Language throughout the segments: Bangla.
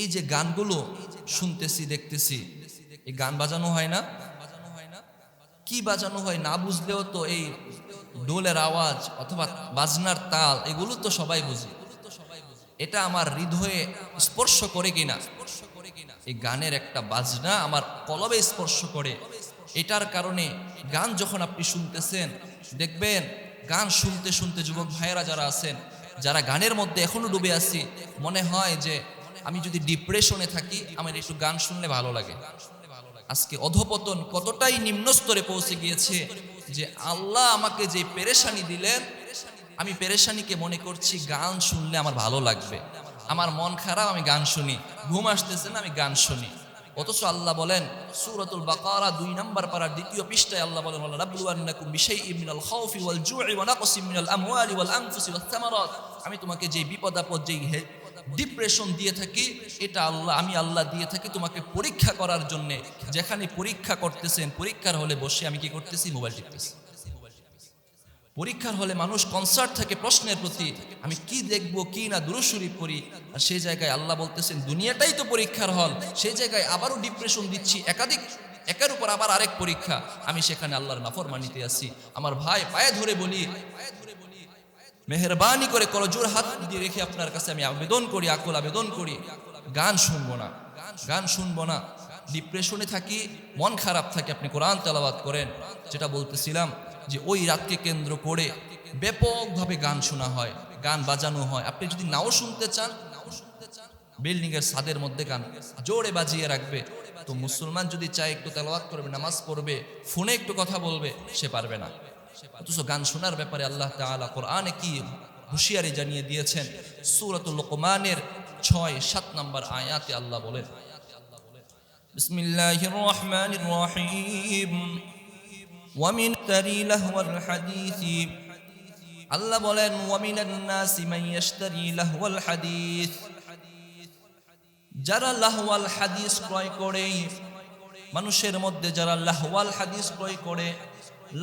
এই যে গানগুলো শুনতেছি দেখতেছি, এই গান বাজানো হয় না? কি বাজানো হয় না বুঝলেও তো এই ডোলের আওয়াজ অথবা বাজনার তাল এগুলো তো সবাই বুঝি। এটা আমার হৃদয়ে স্পর্শ করে কিনা, এই গানের একটা বাজনা আমার কলবে স্পর্শ করে। এটার কারণে গান যখন আপনি শুনতেছেন, দেখবেন গান শুনতে শুনতে যুবক ভাইয়েরা যারা আছেন, যারা গানের মধ্যে এখনো ডুবে আছি, মনে হয় যে আমি যদি ডিপ্রেশনে থাকি আমার একটু গান শুনলে ভালো লাগে। আজকে অধপতন কতটাই নিম্ন স্তরে পৌঁছে গিয়েছে যে আল্লাহ আমাকে যে পেরেশানি দিলেন, আমি পেরেশানিকে মনে করছি গান শুনলে আমার ভালো লাগবে। আমার মন খারাপ, আমি গান শুনি। ঘুম আসতেছে না, আমি গান শুনি। অথচ আল্লাহ বলেন সূরাতুল বাকারা ২ নম্বর পারার ২য় পৃষ্ঠায় আল্লাহ বলেন, ওয়ালা নাবলুওয়ান্নাকুম বিশাইইম মিনাল খাউফি ওয়াল জু'i ওয়া নাকসিম মিনাল আমওয়ালি ওয়াল আনফুসি ওয়াস সামারাত। আমি তোমাকে যে বিপদ আপদ, যেই ডিপ্রেশন দিয়ে থাকি, এটা আমি আল্লাহ দিয়ে থাকি তোমাকে পরীক্ষা করার জন্য। যেখানে পরীক্ষা করতেছেন, পরীক্ষার হলে বসে আমি কি করতেছি? মোবাইল টিপতেছি। পরীক্ষার হলে মানুষ কনসার্ট থাকে প্রশ্নের প্রতি, আমি কি দেখবো কি না দুরূদ শরীফ পড়ি। আর সেই জায়গায় আল্লাহ বলতেছেন দুনিয়াটাই তো পরীক্ষার হল, সেই জায়গায় আবারও ডিপ্রেশন দিচ্ছি, একের উপর আবার আরেক পরীক্ষা। আমি সেখানে আল্লাহর নাফরমানিতে আছি। আমার ভাই, পায়ে ধরে বলি, মেহেরবানি করে করজোর হাত দিয়ে রেখে আপনার কাছে আমি আবেদন করি, আকুল আবেদন করি, গান শুনবো না, গান শুনবো না। ডিপ্রেশনে থাকি, মন খারাপ থাকে, আপনি কোরআন তেলাওয়াত করেন। যেটা বলতেছিলাম যে ওই রাতকে কেন্দ্র করে ব্যাপকভাবে গান শোনা হয়, গান বাজানো হয়। আপনি যদি নাও শুনতে চান, বিল্ডিং এর ছাদের মধ্যে গান জোরে বাজিয়ে রাখবে। তো মুসলমান যদি চায় একটু তেলাওয়াত করবে, নামাজ পড়বে, ফোনে একটু কথা বলবে, সে পারবে না। অথচ গান শোনার ব্যাপারে আল্লাহ তাআলা কোরআনে কি হুঁশিয়ারি জানিয়ে দিয়েছেন। সূরাতুল লুকমানের ৬-৭ নম্বর আয়াতে আল্লাহ বলেন, বিসমিল্লাহির রহমানির রহিম, ওয়া মিন তারি লাহওয়াল হাদিসি, আল্লাহ বলেন ওয়া মিনান নাসি মান ইয়াশতারি লাহওয়াল হাদিস, যারা লাহওয়াল হাদিস ক্রয় করে, মানুষের মধ্যে যারা লাহওয়াল হাদিস ক্রয় করে।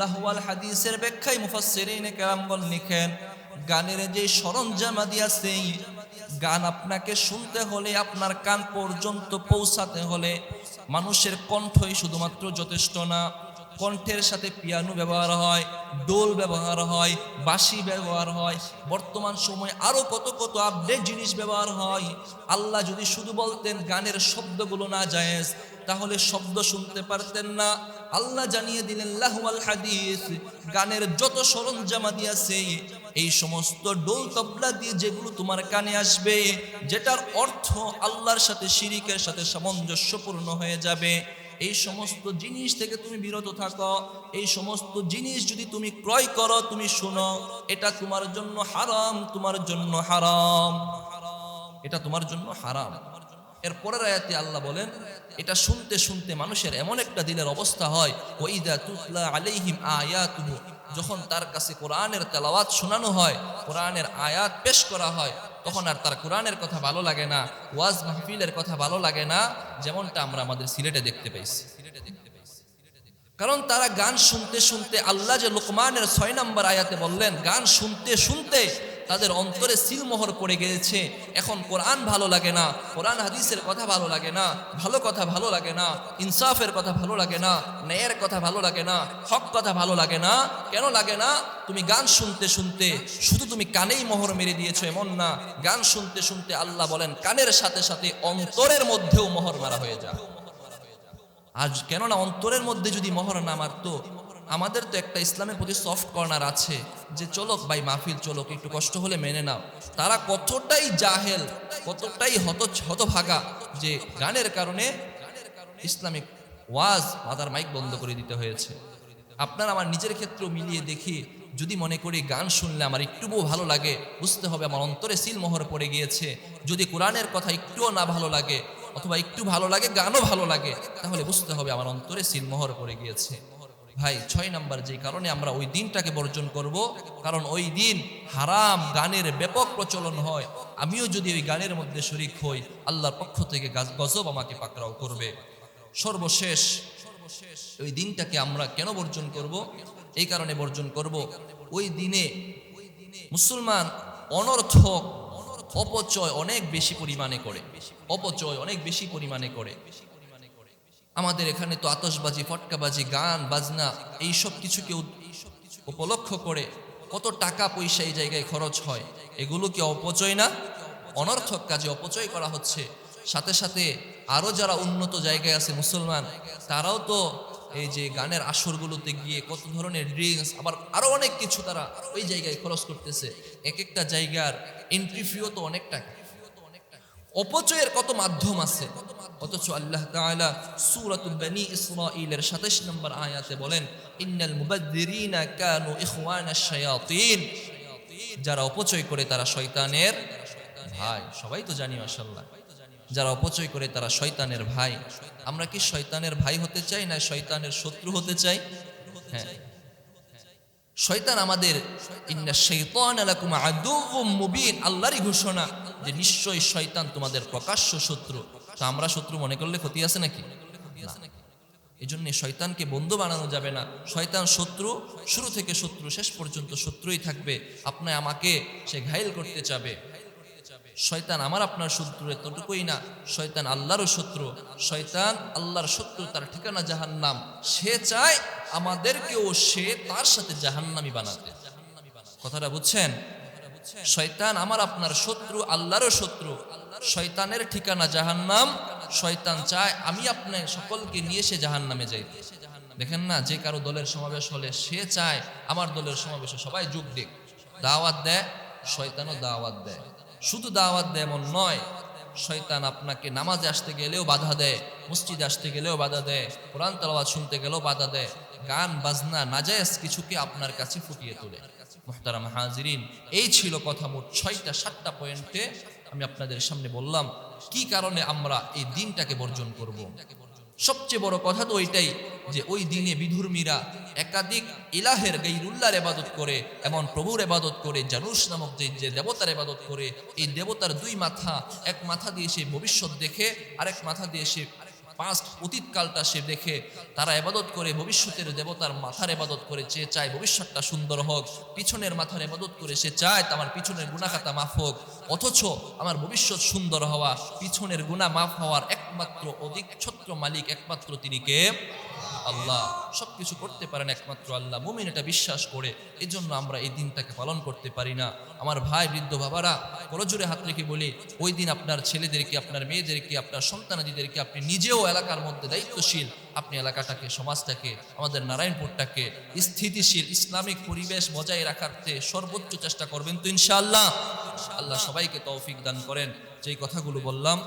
লাহওয়াল হাদিসের ব্যাখ্যায় মুফাসসিরিনে কেরামগণ লিখেন, গানের যে সরঞ্জামাদি আছে, গান আপনাকে শুনতে হলে, আপনার কান পর্যন্ত পৌঁছাতে হলে মানুষের কণ্ঠই শুধুমাত্র যথেষ্ট না। কণ্ঠের সাথে পিয়ানো ব্যবহার হয়, ডোল ব্যবহার হয়, বাঁশি ব্যবহার হয়, বর্তমান সময়ে আরো কত কত আপডেট জিনিস ব্যবহার হয়। আল্লাহ যদি শুধু বলতেন গানের শব্দগুলো না জায়েজ, তাহলে শব্দ শুনতে পারতেন না। আল্লাহ জানিয়ে দিলেন লাহওয়াল হাদিস, গানের যত সরঞ্জামাদি আছে, এই সমস্ত ডোল তবলা দিয়ে যেগুলো তোমার কানে আসবে, যেটার অর্থ আল্লাহর সাথে শিরিকের সাথে সামঞ্জস্যপূর্ণ হয়ে যাবে, এই সমস্ত জিনিস থেকে তুমি বিরত থাকো। এই সমস্ত জিনিস যদি তুমি ক্রয় করো, তুমি শুনো, এটা তোমার জন্য হারাম, তোমার জন্য হারাম, এটা তোমার জন্য হারাম। এর পরের আয়াতে আল্লাহ বলেন, এটা শুনতে শুনতে মানুষের এমন একটা দিলের অবস্থা হয়, ওয়াইদা তুতলা আলাইহিম আয়াতুহু, যখন তার কাছে কোরআনের তেলাওয়াত শোনানো হয়, কোরআনের আয়াত পেশ করা হয়, তখন আর তার কোরআনের কথা ভালো লাগে না, ওয়াজ মাহফিলের কথা ভালো লাগে না, যেমনটা আমরা আমাদের সিলেটে দেখতে পাইছি। কারণ তারা গান শুনতে শুনতে, আল্লাহ যে লোকমানের ৬ নম্বর আয়াতে বললেন, গান শুনতে শুনতে তাদের অন্তরে সিলমোহর পড়ে গিয়েছে। এখন কোরআন ভালো লাগে না, কোরআন হাদিসের কথা ভালো লাগে না, ভালো কথা ভালো লাগে না, ইনসাফের কথা ভালো লাগে না, ন্যায়ের কথা ভালো লাগে না, হক কথা ভালো লাগে না। কেন লাগে না? তুমি গান শুনতে শুনতে শুধু তুমি কানেই মোহর মেরে দিয়েছো এমন না, গান শুনতে শুনতে আল্লাহ বলেন কানের সাথে সাথে অন্তরের মধ্যেও মোহর মারা হয়ে যায়। আজ কেননা অন্তরের মধ্যে যদি মোহর না মারতো, আমাদের তো একটা ইসলামের প্রতি সফট কর্নার আছে যে চলক ভাই মাহফিল চলক, একটু কষ্ট হলে মেনে নাও। তারা কতটাই জাহেল, কতটাই হতভাগা যে গানের কারণে ইসলামিক ওয়াজ মাদার মাইক বন্ধ করে দিতে হয়েছে। আপনার আমার নিজের ক্ষেত্রেও মিলিয়ে দেখি, যদি মনে করি গান শুনলে আমার একটুও ভালো লাগে, বুঝতে হবে আমার অন্তরে সিলমোহর পড়ে গিয়েছে। যদি কোরআনের কথা একটুও না ভালো লাগে, অথবা একটু ভালো লাগে, গানও ভালো লাগে, তাহলে বুঝতে হবে আমার অন্তরে সিলমোহর পড়ে গিয়েছে। ভাই, ৬ নাম্বার যে কারণে আমরা ওই দিনটাকে বর্জন করব, কারণ ওই দিন হারাম গানের ব্যাপক প্রচলন হয়। আমিও যদি ওই গানের মধ্যে শরীক হই, আল্লাহর পক্ষ থেকে গজব আমাকে পাকড়াও করবে। সর্বশেষ ওই দিনটাকে আমরা কেন বর্জন করব? এই কারণে বর্জন করব, ওই দিনে মুসলমান অনর্থক অপচয় অনেক বেশি পরিমাণে করে, অপচয় অনেক বেশি পরিমাণে করে। আমাদের এখানে তো আতশবাজি, ফটকাবাজি, গান বাজনা এইসব কিছুকে উপলক্ষ করে কত টাকা পয়সা এই জায়গায় খরচ হয়। এগুলো কি অপচয় না? অনর্থক কাজে অপচয় করা হচ্ছে। সাথে সাথে আরও যারা উন্নত জায়গায় আছে মুসলমান, তারাও তো এই যে গানের আসরগুলোতে গিয়ে কত ধরনের ড্রিঙ্কস, আবার আরো অনেক কিছু তারা ওই জায়গায় খরচ করতেছে। এক একটা জায়গার এন্ট্রি ফিও তো অনেক টাকা। অপচয়ের কত মাধ্যম আছে, অথচ আল্লাহ তাআলা সূরাতুল বনী ইসরাঈলের ২৭ নম্বর আয়াতে বলেন, ইন্নাল মুবাযযিরিনা কানু ইখওয়ানাশ শায়াতিন। যারা অপচয় করে তারা শয়তানের ভাই। সবাই তো জানি মাশাআল্লাহ, যারা অপচয় করে তারা শয়তানের ভাই। আমরা কি শয়তানের ভাই হতে চাই না শয়তানের শত্রু হতে চাই? হ্যাঁ, শয়তান আমাদের, ইন্নাশ শাইতানা লাকুম আদুউম মুবিন, আল্লাহরই ঘোষণা যে নিশ্চয়ই শয়তান তোমাদের প্রকাশ্য শত্রু। তো আমরা শত্রু মনে করলে ক্ষতি আছে নাকি? এই জন্য শয়তানকে বন্ধু বানানো যাবে না। শয়তান শত্রু, শুরু থেকে শত্রু, শেষ পর্যন্ত শত্রুই থাকবে। আপনি আমাকে সে ঘায়েল করতে চাবে। শয়তান আমার আপনার শত্রু এতটুকুই না, শয়তান আল্লাহরও শত্রু। শয়তান আল্লাহর শত্রু, তার ঠিকানা জাহান্নাম। সে চায় আমাদেরকেও সে তার সাথে জাহান্নামী বানাতে। কথাটা বুঝছেন? শয়তান আমার আপনার শত্রু, আল্লাহরও শত্রু। শয়তানের ঠিকানা জাহান্নাম। শয়তান চায় আমি আপনি সকলকে নিয়ে সে জাহান্নামে যাইতে। দেখেন না, যে কারো দলের সমাবেশ হলে সে চায় আমার দলের সমাবেশে সবাই যোগ দিক। দাওয়াত দেয়, শয়তানও দাওয়াত দেয়। শুধু দাওয়াত দেয় এমন নয়, শয়তান আপনাকে নামাজে আসতে গেলেও বাধা দেয়, মসজিদে আসতে গেলেও বাধা দেয়, কোরআন তেলাওয়াত শুনতে গেলেও বাধা দেয়, গান বাজনা নাজায়েজ কিছুকে আপনার কাছে ফুটিয়ে তোলে। মুহতারাম হাজিরিন, এই ছিল কথা। মোট ৬টা-৭টা পয়েন্টে আমি আপনাদের সামনে বললাম কি কারণে আমরা এই দিনটাকে বর্জন করব। সবচেয়ে বড় কথা তো ওইটাই যে ওই দিনে বিধর্মীরা একাধিক ইলাহের গায়রুল্লাহর ইবাদত করে, এমন প্রভুর ইবাদত করে, জানুস নামক যে দেবতার ইবাদত করে। এই দেবতার দুই মাথা, এক মাথা দিয়ে সে ভবিষ্যৎ দেখে, আরেক মাথা দিয়ে সে পাস্ট অতীতকালটা সে দেখে। তারা ইবাদত করে ভবিষ্যতের দেবতার মাথার ইবাদত করে, সে চায় ভবিষ্যৎটা সুন্দর হোক। পিছনের মাথার ইবাদত করে সে চায় আমার পিছনের গুনাহ খাতা মাফ হোক। অথচ আমার ভবিষ্যৎ সুন্দর হওয়া, পিছনের গুনাহ মাফ হওয়ার একমাত্র অধিক ছত্র মালিক একমাত্র তিনি কে? আল্লাহ। সবকিছু করতে পারেন একমাত্র আল্লাহ। মুমিন এটা বিশ্বাস করে, এই জন্য আমরা এই দিনটাকে পালন করতে পারি না। আমার ভাই, বৃদ্ধ বাবারা, করজোরে হাত রেখে বলি, ওই দিন আপনার ছেলেদেরকে, আপনার মেয়েদেরকে, আপনার সন্তানাদিদেরকে, আপনি নিজেও এলাকার মধ্যে দায়িত্বশীল। আপনি এলাকাটাকে, সমাজটাকে, আমাদের নারায়ণপুরটাকে স্থিতিশীল ইসলামিক পরিবেশ বজায় রাখাতে সর্বোচ্চ চেষ্টা করবেন তো ইনশাআল্লাহ। আল্লাহ সবাইকে তৌফিক দান করেন। যেই কথাগুলো বললাম